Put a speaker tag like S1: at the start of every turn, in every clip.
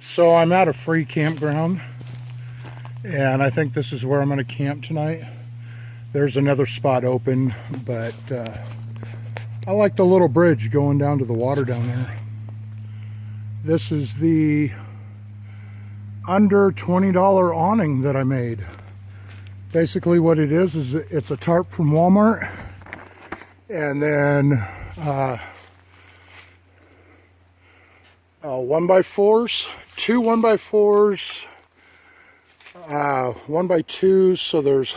S1: So I'm at a free campground, and I think this is where I'm going to camp tonight. There's another spot open, but I like the little bridge going down to the water down there. This is the under $20 awning that I made. Basically what it is it's a tarp from Walmart, and then 1x4s, two 1x4s, 1x2s, so there's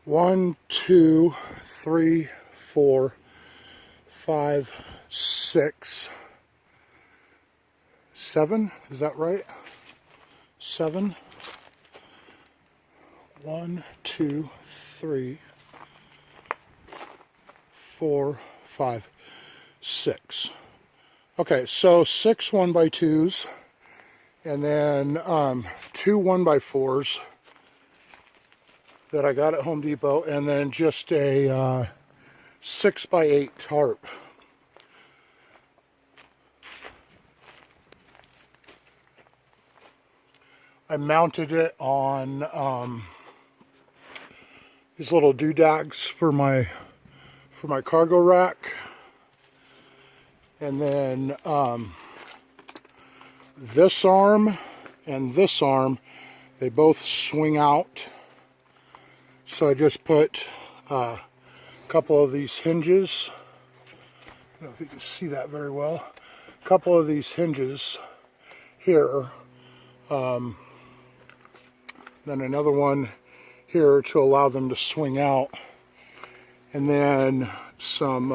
S1: 1, 2, 3, 4, 5, 6, 7, is that right? 7. 1, 2, 3, 4, 5, 6. Okay, so 6 1x2s, and then 2 1x4s that I got at Home Depot, and then just a 6x8 tarp. I mounted it on these little doodads for my cargo rack, and then this arm and this arm, they both swing out. So I just put a couple of these hinges. I don't know if you can see that very well. A couple of these hinges here. Then another one here to allow them to swing out. And then some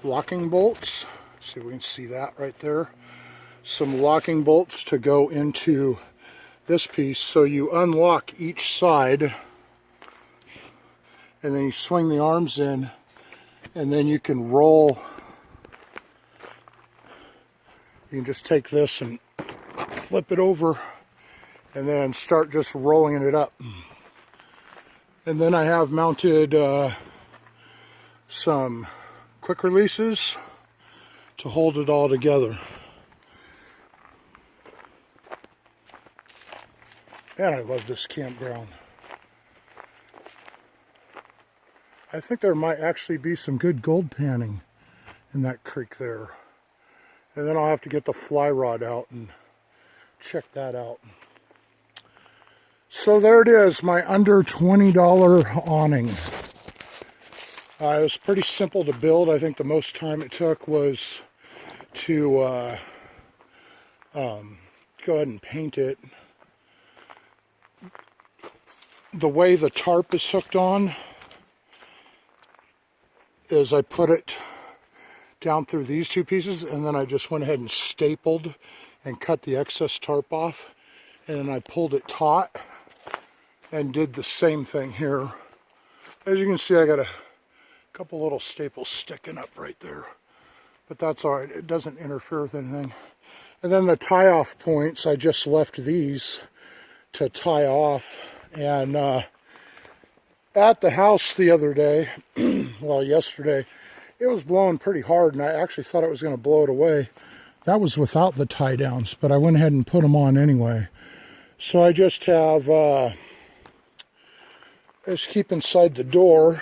S1: locking bolts. Let's see if we can see that right there. Some locking bolts to go into this piece. So you unlock each side, and then you swing the arms in, and then you can roll. You can just take this and flip it over, and then start just rolling it up. And then I have mounted some quick releases to hold it all together. And I love this campground. I think there might actually be some good gold panning in that creek there. And then I'll have to get the fly rod out and check that out. So there it is, my under $20 awning. It was pretty simple to build. I think the most time it took was to go ahead and paint it. The way the tarp is hooked on is I put it down through these two pieces, and then I just went ahead and stapled and cut the excess tarp off, and then I pulled it taut and did the same thing here. As you can see, I got a couple little staples sticking up right there, but that's all right. It doesn't interfere with anything. And then the tie-off points, I just left these to tie off. And at the house the other day, well, yesterday, it was blowing pretty hard, and I actually thought it was going to blow it away. That was without the tie downs, but I went ahead and put them on anyway. So I just have, I just keep inside the door.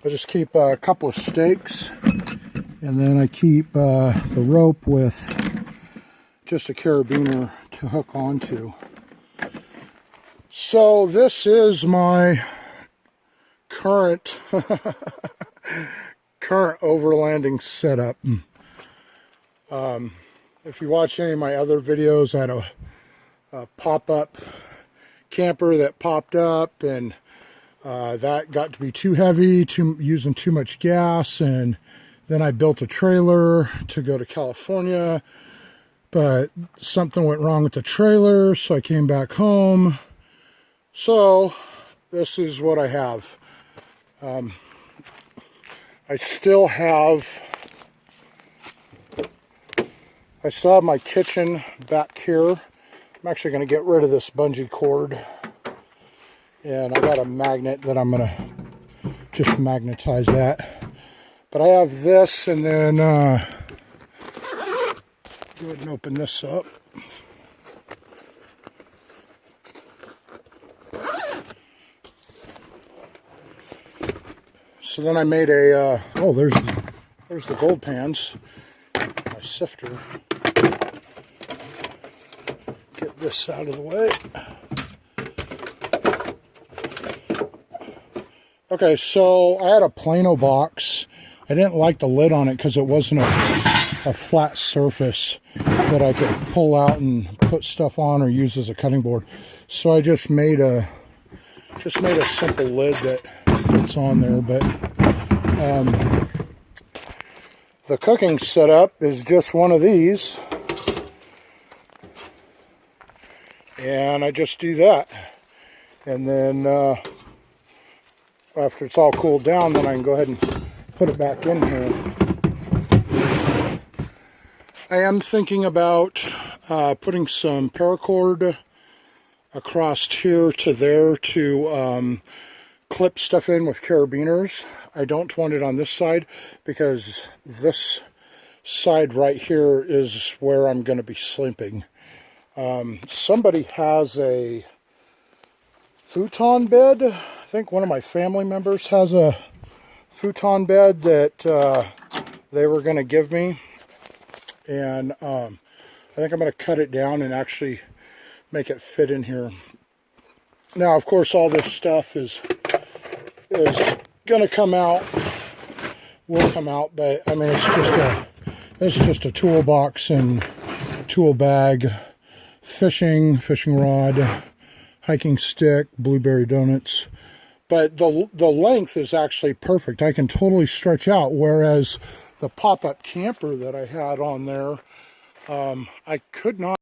S1: I just keep a couple of stakes, and then I keep the rope with just a carabiner to hook onto. So this is my current overlanding setup. If you watch any of my other videos, I had a pop-up camper that popped up, and that got to be too heavy, using too much gas, and then I built a trailer to go to California, but something went wrong with the trailer, so I came back home. So this is what I have. I still have my kitchen back here. I'm actually going to get rid of this bungee cord, and I got a magnet that I'm going to just magnetize that. But I have this, and then go ahead and open this up. So then I made a, oh, there's the gold pans, my sifter. Get this out of the way. Okay, so I had a Plano box. I didn't like the lid on it because it wasn't a flat surface that I could pull out and put stuff on or use as a cutting board. So I just made a simple lid that fits on there. But the cooking setup is just one of these, and I just do that, and then after it's all cooled down, then I can go ahead and put it back in here. I am thinking about putting some paracord across here to there to clip stuff in with carabiners. I don't want it on this side because this side right here is where I'm going to be sleeping. Somebody has a futon bed. I think one of my family members has a futon bed that they were going to give me, and I think I'm going to cut it down and actually make it fit in here. Now, of course, all this stuff is going to come out, will come out, but I mean, it's just a toolbox and tool bag, fishing rod, hiking stick, blueberry donuts. But the length is actually perfect. I can totally stretch out, whereas the pop-up camper that I had on there, I could not.